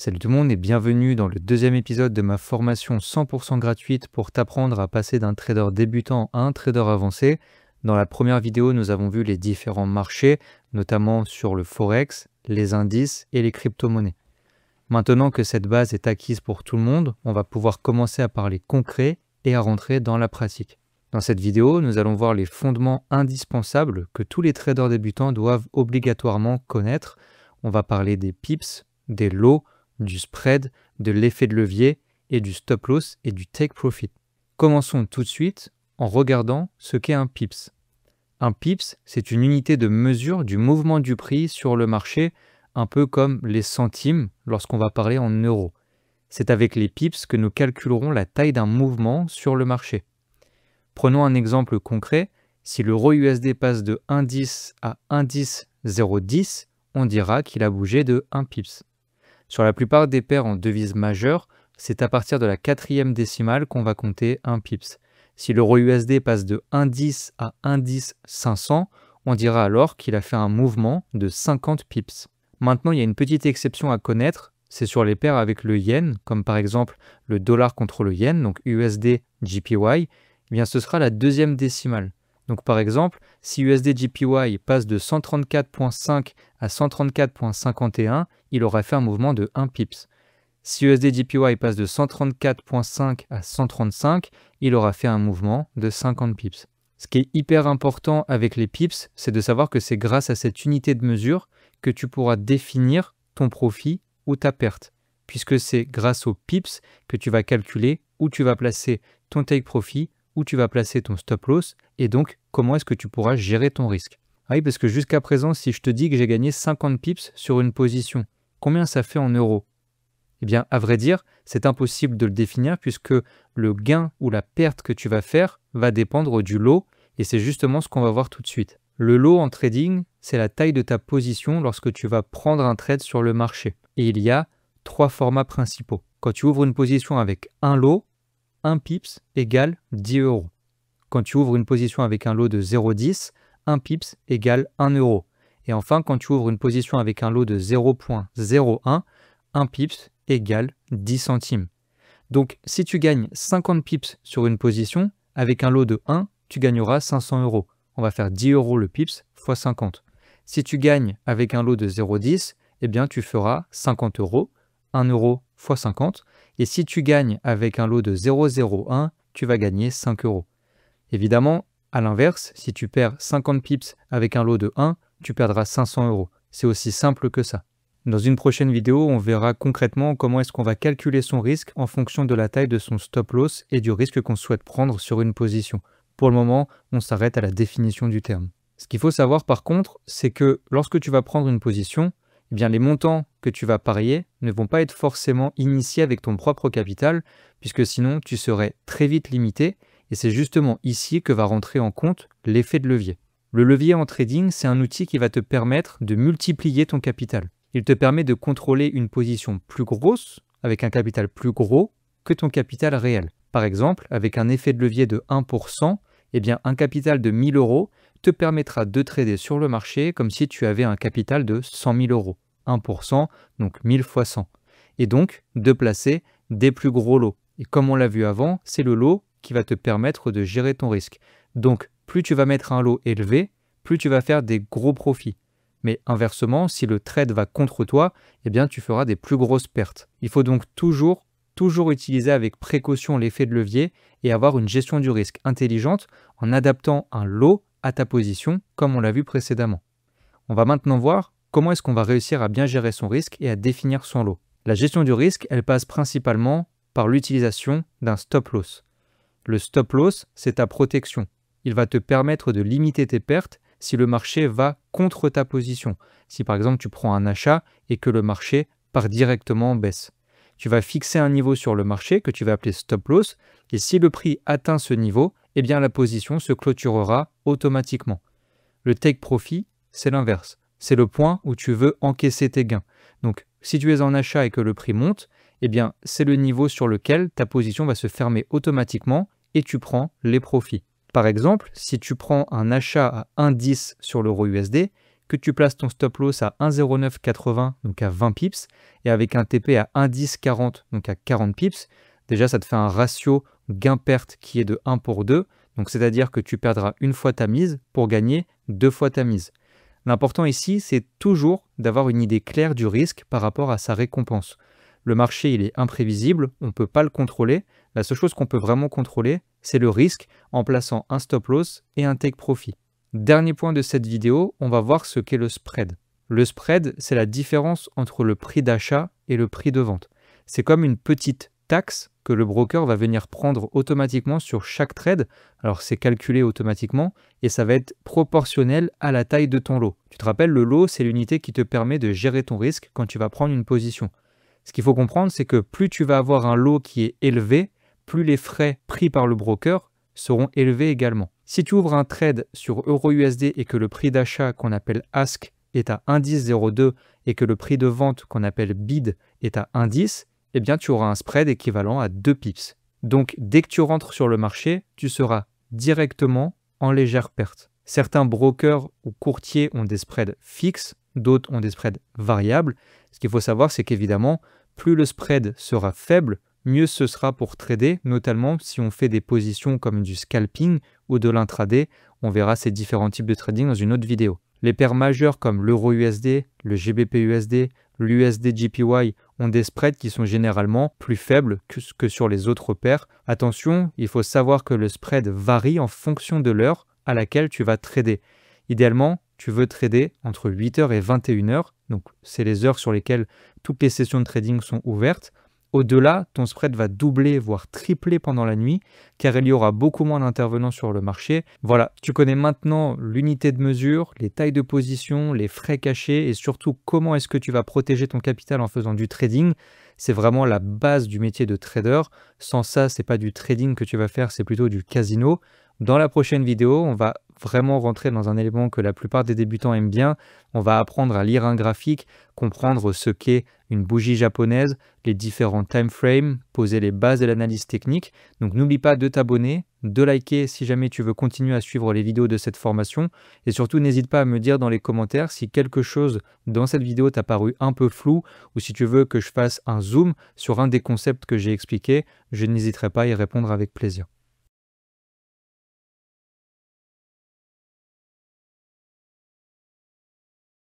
Salut tout le monde et bienvenue dans le deuxième épisode de ma formation 100% gratuite pour t'apprendre à passer d'un trader débutant à un trader avancé. Dans la première vidéo, nous avons vu les différents marchés, notamment sur le Forex, les indices et les crypto-monnaies. Maintenant que cette base est acquise pour tout le monde, on va pouvoir commencer à parler concret et à rentrer dans la pratique. Dans cette vidéo, nous allons voir les fondements indispensables que tous les traders débutants doivent obligatoirement connaître. On va parler des pips, des lows, du spread, de l'effet de levier et du stop loss et du take profit. Commençons tout de suite en regardant ce qu'est un pips. Un pips, c'est une unité de mesure du mouvement du prix sur le marché, un peu comme les centimes lorsqu'on va parler en euros. C'est avec les pips que nous calculerons la taille d'un mouvement sur le marché. Prenons un exemple concret. Si l'euro USD passe de 1,10 à 1,10,010, on dira qu'il a bougé de 1 pips. Sur la plupart des paires en devises majeures, c'est à partir de la 4e décimale qu'on va compter 1 pips. Si l'euro USD passe de 1,10 à 1,10,500, on dira alors qu'il a fait un mouvement de 50 pips. Maintenant, il y a une petite exception à connaître, c'est sur les paires avec le yen, comme par exemple le dollar contre le yen, donc USD JPY, eh bien ce sera la 2e décimale. Donc par exemple, si USD JPY passe de 134.5 à 134.51, il aura fait un mouvement de 1 pips. Si USD JPY passe de 134.5 à 135, il aura fait un mouvement de 50 pips. Ce qui est hyper important avec les pips, c'est de savoir que c'est grâce à cette unité de mesure que tu pourras définir ton profit ou ta perte, puisque c'est grâce aux pips que tu vas calculer où tu vas placer ton take profit, où tu vas placer ton stop loss, et donc comment est-ce que tu pourras gérer ton risque. Ah oui, parce que jusqu'à présent, si je te dis que j'ai gagné 50 pips sur une position, combien ça fait en euros? Eh bien, à vrai dire, c'est impossible de le définir puisque le gain ou la perte que tu vas faire va dépendre du lot, et c'est justement ce qu'on va voir tout de suite. Le lot en trading, c'est la taille de ta position lorsque tu vas prendre un trade sur le marché. Et il y a 3 formats principaux. Quand tu ouvres une position avec un lot, 1 pips égale 10 euros. Quand tu ouvres une position avec un lot de 0,10, 1 pips égale 1 euro. Et enfin, quand tu ouvres une position avec un lot de 0,01, 1 pips égale 10 centimes. Donc, si tu gagnes 50 pips sur une position, avec un lot de 1, tu gagneras 500 euros. On va faire 10 euros le pips fois 50. Si tu gagnes avec un lot de 0,10, eh bien, tu feras 50 euros, 1 euro fois 50. Et si tu gagnes avec un lot de 0,01, tu vas gagner 5 euros. Évidemment, à l'inverse, si tu perds 50 pips avec un lot de 1, tu perdras 500 euros. C'est aussi simple que ça. Dans une prochaine vidéo, on verra concrètement comment est-ce qu'on va calculer son risque en fonction de la taille de son stop loss et du risque qu'on souhaite prendre sur une position. Pour le moment, on s'arrête à la définition du terme. Ce qu'il faut savoir par contre, c'est que lorsque tu vas prendre une position, eh bien, les montants que tu vas parier ne vont pas être forcément initiés avec ton propre capital, puisque sinon tu serais très vite limité, et c'est justement ici que va rentrer en compte l'effet de levier. Le levier en trading, c'est un outil qui va te permettre de multiplier ton capital. Il te permet de contrôler une position plus grosse, avec un capital plus gros, que ton capital réel. Par exemple, avec un effet de levier de 1%, eh bien, un capital de 1000 euros te permettra de trader sur le marché comme si tu avais un capital de 100 000 euros. 1%, donc 1000 fois 100. Et donc, de placer des plus gros lots. Et comme on l'a vu avant, c'est le lot qui va te permettre de gérer ton risque. Donc, plus tu vas mettre un lot élevé, plus tu vas faire des gros profits. Mais inversement, si le trade va contre toi, eh bien, tu feras des plus grosses pertes. Il faut donc toujours utiliser avec précaution l'effet de levier et avoir une gestion du risque intelligente en adaptant un lot à ta position, comme on l'a vu précédemment. On va maintenant voir comment est-ce qu'on va réussir à bien gérer son risque et à définir son lot. La gestion du risque, elle passe principalement par l'utilisation d'un stop loss. Le stop loss, c'est ta protection. Il va te permettre de limiter tes pertes si le marché va contre ta position. Si par exemple tu prends un achat et que le marché part directement en baisse. Tu vas fixer un niveau sur le marché que tu vas appeler stop loss et si le prix atteint ce niveau, eh bien la position se clôturera automatiquement. Le take profit, c'est l'inverse. C'est le point où tu veux encaisser tes gains. Donc si tu es en achat et que le prix monte, eh bien c'est le niveau sur lequel ta position va se fermer automatiquement et tu prends les profits. Par exemple, si tu prends un achat à 1,10 sur l'euro USD, que tu places ton stop loss à 1,0980, donc à 20 pips, et avec un TP à 1,1040, donc à 40 pips, déjà ça te fait un ratio gain-perte qui est de 1 pour 2, donc c'est-à-dire que tu perdras une fois ta mise pour gagner 2 fois ta mise. L'important ici, c'est toujours d'avoir une idée claire du risque par rapport à sa récompense. Le marché, il est imprévisible, on ne peut pas le contrôler. La seule chose qu'on peut vraiment contrôler, c'est le risque en plaçant un stop loss et un take profit. Dernier point de cette vidéo, on va voir ce qu'est le spread. Le spread, c'est la différence entre le prix d'achat et le prix de vente. C'est comme une petite taxe que le broker va venir prendre automatiquement sur chaque trade. Alors c'est calculé automatiquement et ça va être proportionnel à la taille de ton lot. Tu te rappelles, le lot, c'est l'unité qui te permet de gérer ton risque quand tu vas prendre une position. Ce qu'il faut comprendre, c'est que plus tu vas avoir un lot qui est élevé, plus les frais pris par le broker seront élevés également. Si tu ouvres un trade sur EURUSD et que le prix d'achat qu'on appelle ask est à 1,1002 et que le prix de vente qu'on appelle bid est à 1,10, eh bien tu auras un spread équivalent à 2 pips. Donc dès que tu rentres sur le marché, tu seras directement en légère perte. Certains brokers ou courtiers ont des spreads fixes, d'autres ont des spreads variables. Ce qu'il faut savoir, c'est qu'évidemment, plus le spread sera faible, mieux ce sera pour trader, notamment si on fait des positions comme du scalping ou de l'intraday. On verra ces différents types de trading dans une autre vidéo. Les paires majeures comme l'euro-USD, le GBP-USD, l'USD-JPY ont des spreads qui sont généralement plus faibles que sur les autres paires. Attention, il faut savoir que le spread varie en fonction de l'heure à laquelle tu vas trader. Idéalement, tu veux trader entre 8h et 21h, donc c'est les heures sur lesquelles toutes les sessions de trading sont ouvertes. Au-delà, ton spread va doubler, voire tripler pendant la nuit, car il y aura beaucoup moins d'intervenants sur le marché. Voilà, tu connais maintenant l'unité de mesure, les tailles de position, les frais cachés et surtout comment est-ce que tu vas protéger ton capital en faisant du trading. C'est vraiment la base du métier de trader. Sans ça, c'est pas du trading que tu vas faire, c'est plutôt du casino. Dans la prochaine vidéo, on va vraiment rentrer dans un élément que la plupart des débutants aiment bien. On va apprendre à lire un graphique, comprendre ce qu'est une bougie japonaise, les différents time frames, poser les bases de l'analyse technique. Donc n'oublie pas de t'abonner, de liker si jamais tu veux continuer à suivre les vidéos de cette formation. Et surtout, n'hésite pas à me dire dans les commentaires si quelque chose dans cette vidéo t'a paru un peu flou ou si tu veux que je fasse un zoom sur un des concepts que j'ai expliqué. Je n'hésiterai pas à y répondre avec plaisir.